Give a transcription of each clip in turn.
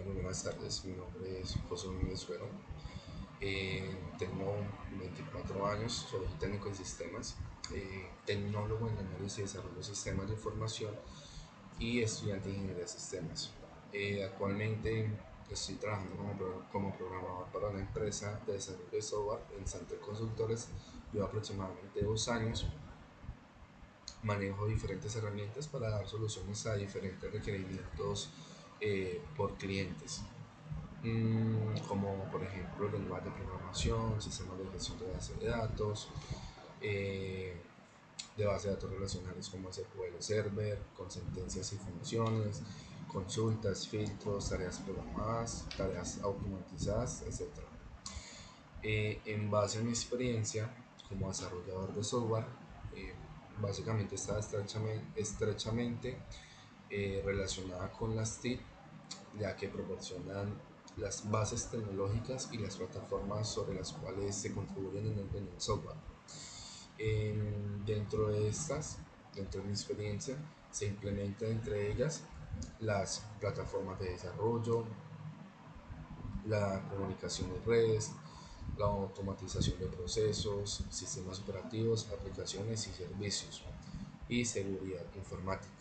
Muy buenas tardes, mi nombre es José Núñez Bueno. Tengo 24 años, soy técnico en sistemas, tecnólogo en análisis y desarrollo de sistemas de información y estudiante de ingeniería de sistemas. Actualmente estoy trabajando como programador para una empresa de desarrollo de software en Santel Consultores. Llevo aproximadamente 2 años. Manejo diferentes herramientas para dar soluciones a diferentes requerimientos por clientes, como por ejemplo lenguaje de programación, sistemas de gestión de base de datos, eh, de base de datos relacionales como SQL Server, con sentencias y funciones, consultas, filtros, tareas programadas, tareas automatizadas, etc. En base a mi experiencia como desarrollador de software, eh, básicamente está estrechamente relacionada con las TIC, ya que proporcionan las bases tecnológicas y las plataformas sobre las cuales se contribuyen en el software. Dentro de estas, dentro de mi experiencia, se implementa entre ellas las plataformas de desarrollo, la comunicación de redes, la automatización de procesos, sistemas operativos, aplicaciones y servicios, y seguridad informática.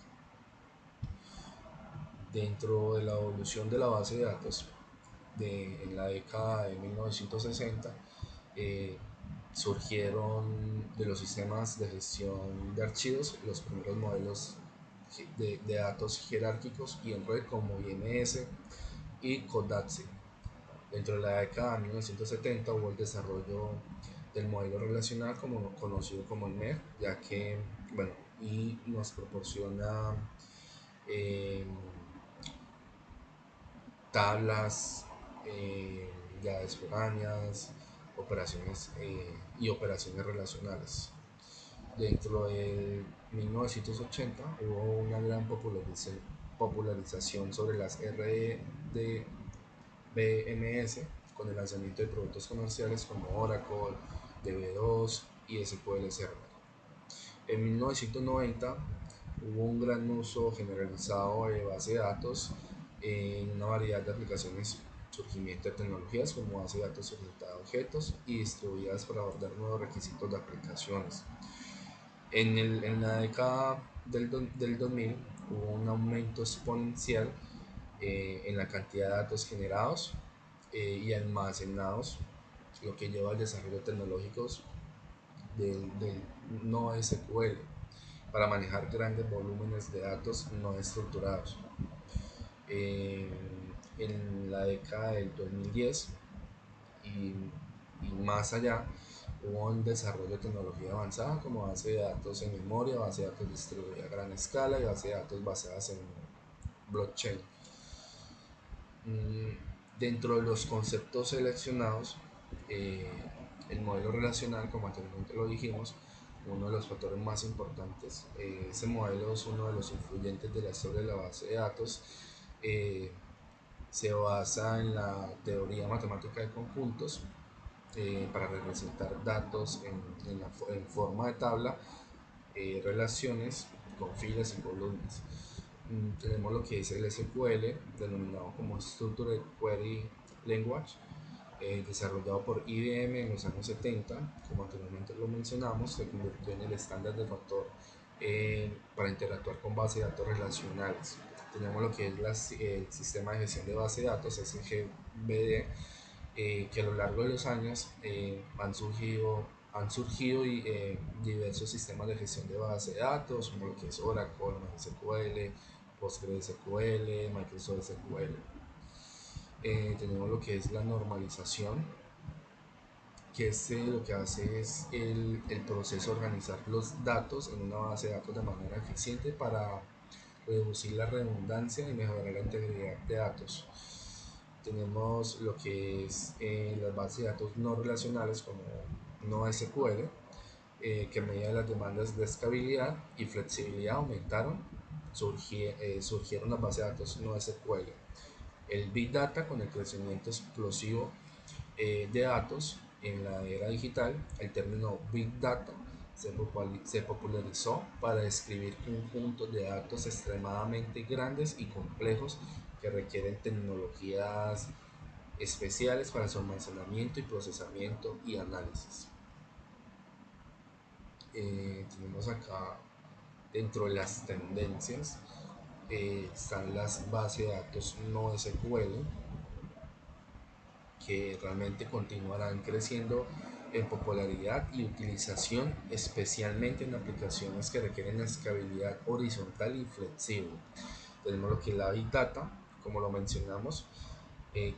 Dentro de la evolución de la base de datos, en la década de 1960, eh, surgieron de los sistemas de gestión de archivos los primeros modelos de datos jerárquicos y en red como IMS y CODATSE. Dentro de la década de 1970 hubo el desarrollo del modelo relacional conocido como el MER, ya que, bueno, y nos proporciona eh, tablas, llaves foráneas, operaciones y operaciones relacionales. Dentro del 1980 hubo una gran popularización sobre las RDBMS con el lanzamiento de productos comerciales como Oracle, DB2 y SQL Server. En 1990 hubo un gran uso generalizado de base de datos en una variedad de aplicaciones, surgimiento de tecnologías como base de datos orientada a objetos y distribuidas para abordar nuevos requisitos de aplicaciones. En la década del 2000 hubo un aumento exponencial en la cantidad de datos generados y almacenados, lo que lleva al desarrollo tecnológicos del no SQL para manejar grandes volúmenes de datos no estructurados. Eh, en la década del 2010 y, y más allá hubo un desarrollo de tecnología avanzada como base de datos en memoria, base de datos distribuida a gran escala y base de datos basadas en blockchain. Dentro de los conceptos seleccionados, eh, el modelo relacional, como anteriormente lo dijimos, uno de los factores más importantes. Ese modelo es uno de los influyentes de la historia de la base de datos. eh, Se basa en la teoría matemática de conjuntos para representar datos en forma de tabla, relaciones con filas y columnas. Tenemos lo que es el SQL, denominado como Structured Query Language, desarrollado por IBM en los años 70. Como anteriormente lo mencionamos, se convirtió en el estándar de factor para interactuar con bases de datos relacionales. Tenemos lo que es el sistema de gestión de base de datos, SGBD, que a lo largo de los años han surgido diversos sistemas de gestión de base de datos, como lo que es Oracle, MySQL, PostgreSQL, Microsoft SQL. Tenemos lo que es la normalización, que lo que hace es el proceso de organizar los datos en una base de datos de manera eficiente para reducir la redundancia y mejorar la integridad de datos. Tenemos lo que es las bases de datos no relacionales como NoSQL, que a medida de las demandas de escalabilidad y flexibilidad aumentaron, surgieron las bases de datos NoSQL. El Big Data, con el crecimiento explosivo de datos en la era digital, el término Big Data se popularizó para describir conjuntos de datos extremadamente grandes y complejos que requieren tecnologías especiales para su almacenamiento y procesamiento y análisis. Tenemos acá dentro de las tendencias están las bases de datos no SQL, que realmente continuarán creciendo en popularidad y utilización, especialmente en aplicaciones que requieren escalabilidad horizontal y flexible. Tenemos lo que es la Big Data, como lo mencionamos.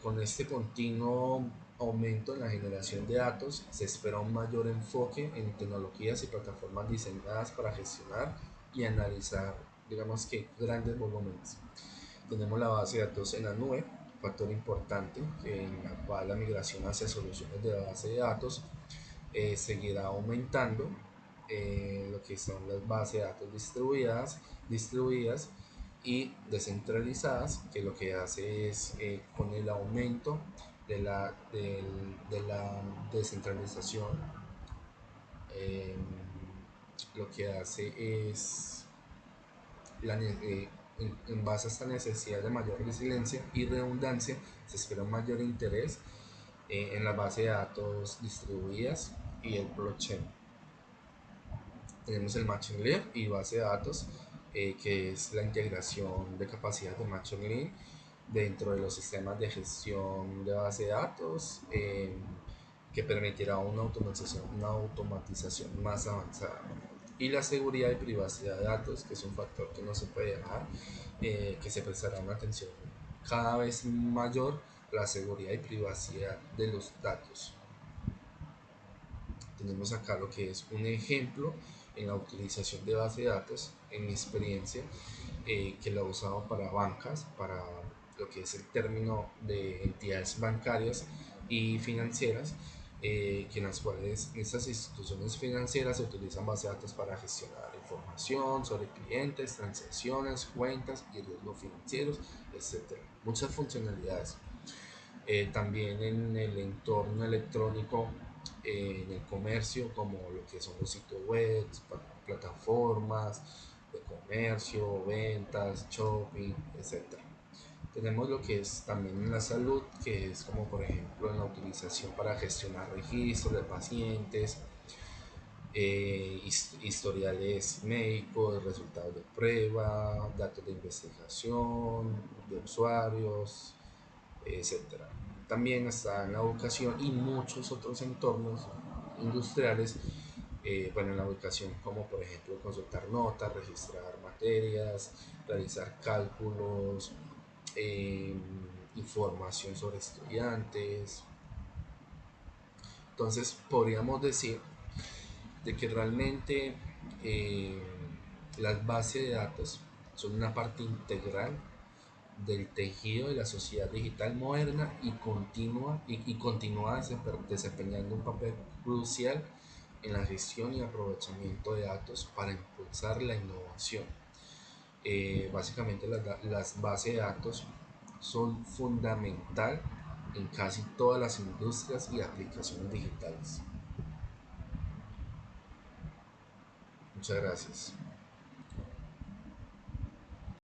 Con este continuo aumento en la generación de datos, se espera un mayor enfoque en tecnologías y plataformas diseñadas para gestionar y analizar, digamos que, grandes volúmenes. Tenemos la base de datos en la nube, factor importante en la cual la migración hacia soluciones de base de datos seguirá aumentando. Lo que son las bases de datos distribuidas y descentralizadas, que lo que hace es con el aumento de la descentralización, eh, lo que hace es en base a esta necesidad de mayor resiliencia y redundancia, se espera un mayor interés en la base de datos distribuidas y el blockchain. Tenemos el Machine Learning y base de datos, que es la integración de capacidades de Machine Learning dentro de los sistemas de gestión de base de datos, que permitirá una automatización más avanzada. Y la seguridad y privacidad de datos, que es un factor que no se puede dejar, que se prestará una atención cada vez mayor a la seguridad y privacidad de los datos. Tenemos acá lo que es un ejemplo en la utilización de base de datos, en mi experiencia, que la he usado para bancas, para lo que es el término de entidades bancarias y financieras, que en las cuales estas instituciones financieras se utilizan base de datos para gestionar información sobre clientes, transacciones, cuentas y riesgos financieros, etc. Muchas funcionalidades. También en el entorno electrónico, en el comercio, como lo que son los sitios web, plataformas de comercio, ventas, shopping, etc. Tenemos lo que es también en la salud, que es como por ejemplo en la utilización para gestionar registros de pacientes, historiales médicos, resultados de prueba, datos de investigación, de usuarios, etcétera. También está en la educación y muchos otros entornos industriales, bueno, en la educación, como por ejemplo consultar notas, registrar materias, realizar cálculos, eh, información sobre estudiantes. Entonces podríamos decir de que realmente eh, las bases de datos son una parte integral del tejido de la sociedad digital moderna y continúa desempeñando un papel crucial en la gestión y aprovechamiento de datos para impulsar la innovación. Básicamente las bases de datos son fundamental en casi todas las industrias y aplicaciones digitales. Muchas gracias.